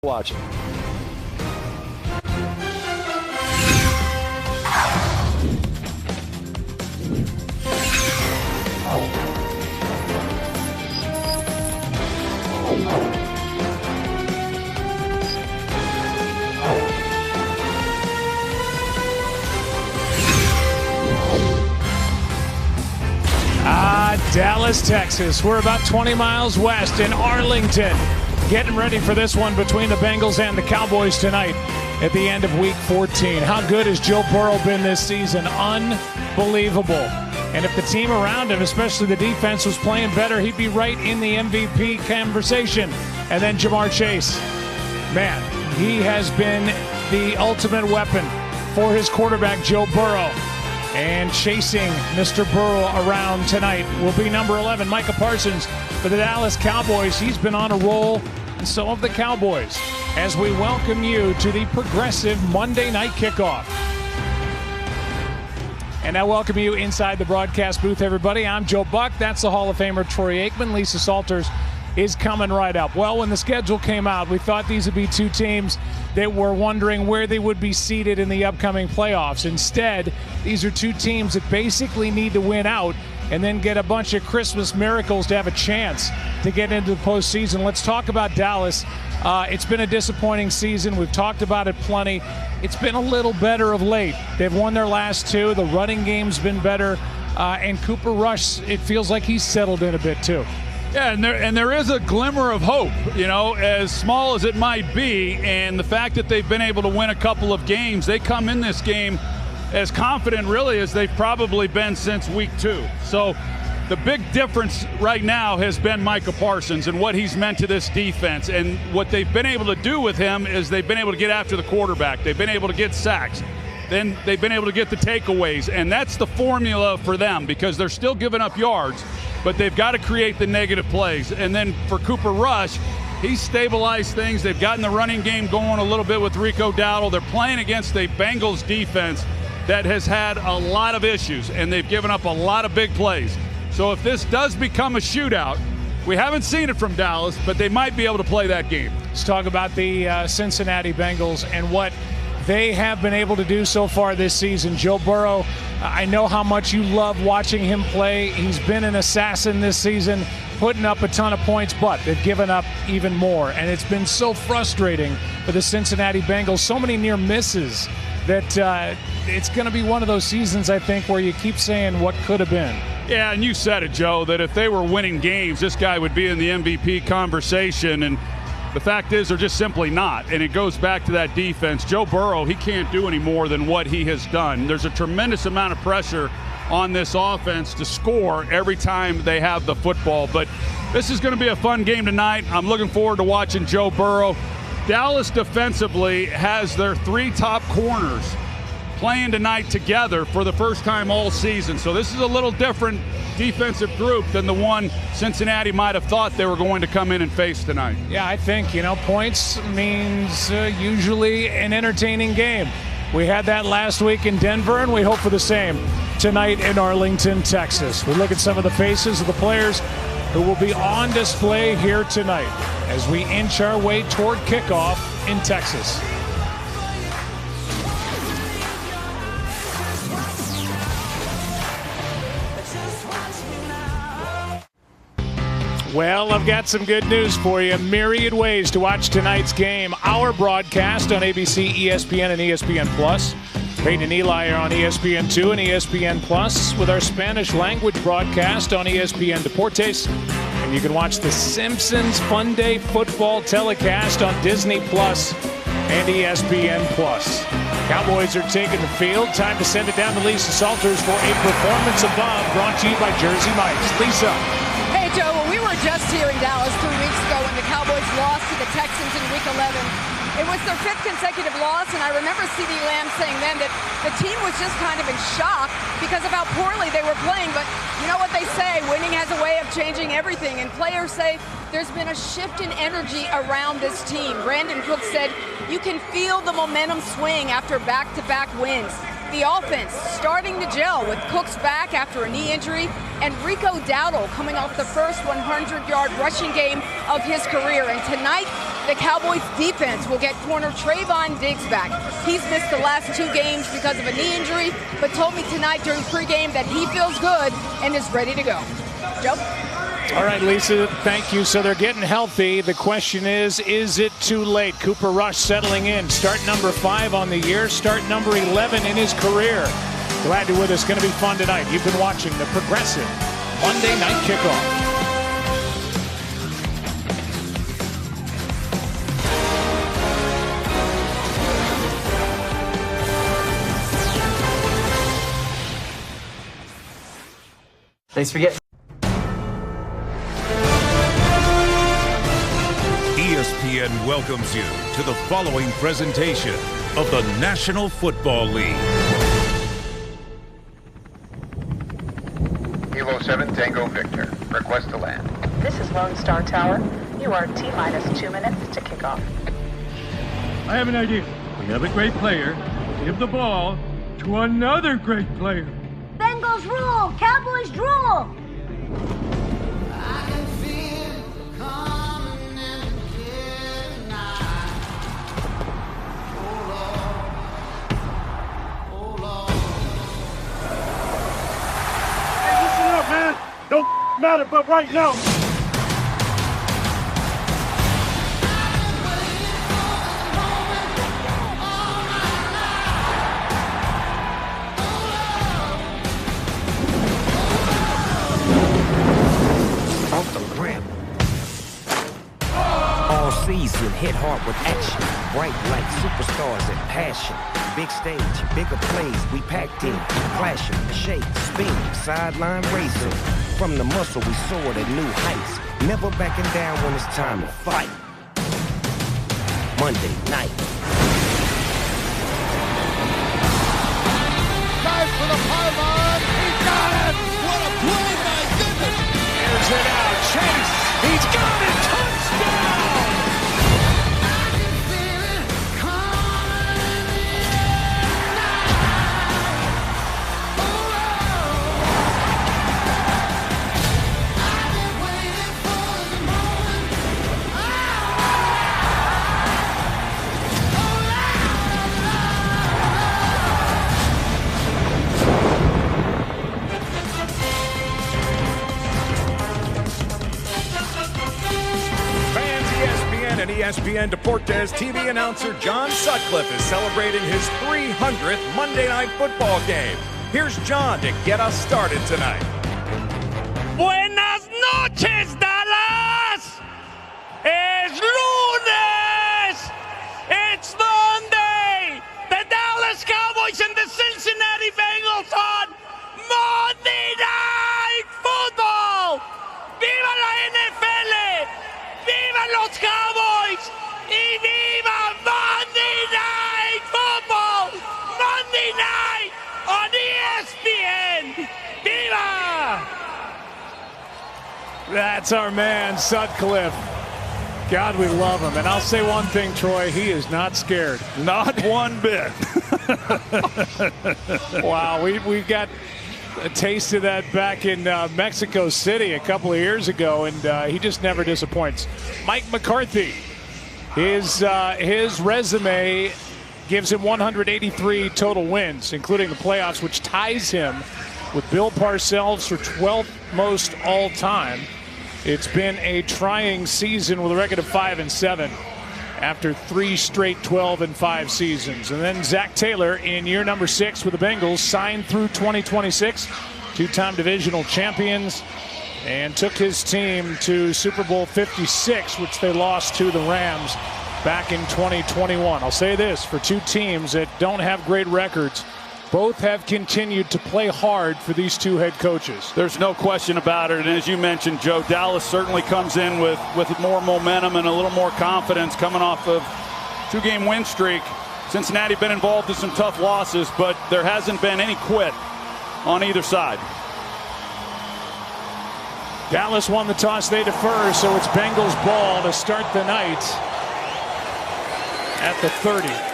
Watching. Dallas, Texas. We're about 20 miles west in Arlington. Getting ready for this one between the Bengals and the Cowboys tonight at the end of Week 14. How good has Joe Burrow been this season? Unbelievable. And if the team around him, especially the defense, was playing better, he'd be right in the MVP conversation. And then Jamar Chase. Man, he has been the ultimate weapon for his quarterback, Joe Burrow. And chasing Mr. Burrow around tonight will be number 11, Micah Parsons, for the Dallas Cowboys. He's been on a roll, and so have the Cowboys, as we welcome you to the progressive Monday night kickoff. And I welcome you inside the broadcast booth, everybody. I'm Joe Buck. That's the Hall of Famer Troy Aikman. Lisa Salters is coming right up. Well, when the schedule came out, we thought these would be two teams that were wondering where they would be seated in the upcoming playoffs. Instead, these are two teams that basically need to win out and then get a bunch of Christmas miracles to have a chance to get into the postseason. Let's talk about Dallas. It's been a disappointing season. We've talked about it plenty. It's been a little better of late. They've won their last two. The running game's been better. And Cooper Rush, it feels like he's settled in a bit too. Yeah, and there is a glimmer of hope, you know, as small as it might be. And the fact that they've been able to win a couple of games, they come in this game as confident really as they've probably been since week 2. So the big difference right now has been Micah Parsons and what he's meant to this defense. And what they've been able to do with him is they've been able to get after the quarterback. They've been able to get sacks. Then they've been able to get the takeaways. And that's the formula for them because they're still giving up yards, but they've got to create the negative plays. And then for Cooper Rush, he's stabilized things. They've gotten the running game going a little bit with Rico Dowdle. They're playing against a Bengals defense that has had a lot of issues, and they've given up a lot of big plays. So if this does become a shootout, we haven't seen it from Dallas, but they might be able to play that game. Let's talk about the Cincinnati Bengals and what they have been able to do so far this season. Joe Burrow, I know how much you love watching him play. He's been an assassin this season, putting up a ton of points, but they've given up even more. And it's been so frustrating for the Cincinnati Bengals. So many near misses that it's going to be one of those seasons, I think, where you keep saying what could have been. Yeah, and you said it, Joe, that if they were winning games, this guy would be in the MVP conversation. And the fact is they're just simply not, and it goes back to that defense. Joe Burrow, he can't do any more than what he has done. There's a tremendous amount of pressure on this offense to score every time they have the football. But this is going to be a fun game tonight. I'm looking forward to watching Joe Burrow. Dallas defensively has their 3 top corners playing tonight together for the first time all season. So this is a little different defensive group than the one Cincinnati might have thought they were going to come in and face tonight. Yeah, I think, points means usually an entertaining game. We had that last week in Denver, and we hope for the same tonight in Arlington, Texas. We look at some of the faces of the players who will be on display here tonight as we inch our way toward kickoff in Texas. Well, I've got some good news for you. Myriad ways to watch tonight's game. Our broadcast on ABC, ESPN, and ESPN+. Peyton and Eli are on ESPN2 and ESPN+, with our Spanish language broadcast on ESPN Deportes. And you can watch the Simpsons Fun Day football telecast on Disney+ and ESPN+. Cowboys are taking the field. Time to send it down to Lisa Salters for a Performance Above, brought to you by Jersey Mike's. Lisa. Hey, Joe, well, we were just here in Dallas 3 weeks ago when the Cowboys lost to the Texans in Week 11. It was their 5th consecutive loss, and I remember C.D. Lamb saying then that the team was just kind of in shock because of how poorly they were playing. But you know what they say, winning has a way of changing everything. And players say there's been a shift in energy around this team. Brandon Cook said you can feel the momentum swing after back-to-back wins. The offense starting to gel with Cook's back after a knee injury and Rico Dowdle coming off the first 100-yard rushing game of his career. And tonight, the Cowboys defense will get corner Trayvon Diggs back. He's missed the last 2 games because of a knee injury, but told me tonight during pregame that he feels good and is ready to go. Joe? All right, Lisa, thank you. So they're getting healthy. The question is it too late? Cooper Rush settling in. Start number 5 on the year. Start number 11 in his career. Glad you're with us. Going to be fun tonight. You've been watching the Progressive Monday Night Kickoff. Thanks for getting. ESPN welcomes you to the following presentation of the National Football League. Kilo 7 Tango Victor. Request to land. This is Lone Star Tower. You are T-minus 2 minutes to kick off. I have an idea. We have a great player. Give the ball to another great player. Bengals rule! Cowboys drool! Man, don't matter, but right now. Off the rim. All season, hit hard with action. Bright like superstars and passion. Big stage, bigger plays, we packed in. Flashing, shake, spin, sideline racing. From the muscle, we soared at new heights. Never backing down when it's time to fight. Monday night. Dives for the pylon. He got it. What a play, my goodness. Airs it out. Chase. He's got it. Touchdown. And ESPN Deportes TV announcer John Sutcliffe is celebrating his 300th Monday Night Football game. Here's John to get us started tonight. Buenas noches, Dallas! Es lunes! It's Monday! The Dallas Cowboys and the Cincinnati Bengals on Monday Night Football! ¡Viva la NFL! ¡Viva los Cowboys! ¡Y viva Monday Night Football! Monday Night on ESPN! ¡Viva! That's our man, Sutcliffe. God, we love him. And I'll say one thing, Troy, he is not scared. Not one bit. Wow, we got a taste of that back in Mexico City a couple of years ago, and he just never disappoints. Mike McCarthy, his resume gives him 183 total wins, including the playoffs, which ties him with Bill Parcells for 12th most all time. It's been a trying season with a record of 5-7 after 3 straight 12-5 seasons. And then Zach Taylor in year number 6 with the Bengals, signed through 2026, 2-time divisional champions, and took his team to Super Bowl 56, which they lost to the Rams back in 2021. I'll say this, for two teams that don't have great records, both have continued to play hard for these two head coaches. There's no question about it. And as you mentioned, Joe, Dallas certainly comes in with more momentum and a little more confidence coming off of 2-game win streak. Cincinnati been involved in some tough losses, but there hasn't been any quit on either side. Dallas won the toss, they defer, so it's Bengals ball to start the night at the 30.